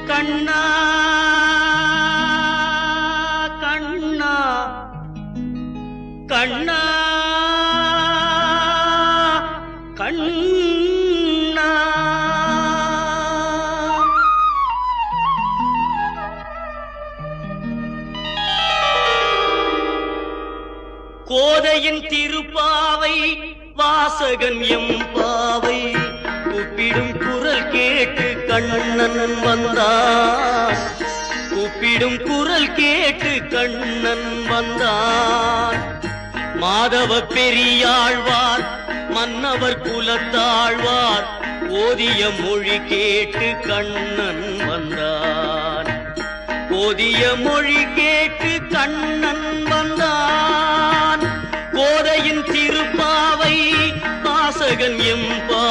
கண்ணா கண்ணா கண்ணா கண்ணா கோதையின் திருப்பாவை வாசகன் எம்பாவை கூப்பிடும் குரல் கேட்டு கண்ணன் வந்தான். கூப்பிடும் குரல் கேட்டு கண்ணன் வந்தான். மாதவ பெரியாழ்வார் மன்னவர் குலத்தாழ்வார் ஓதிய மொழி கேட்டு கண்ணன் வந்தான். ஓதிய மொழி கேட்டு கண்ணன் வந்தான். கோதையின் திருப்பாவை வாசகன் எம்பா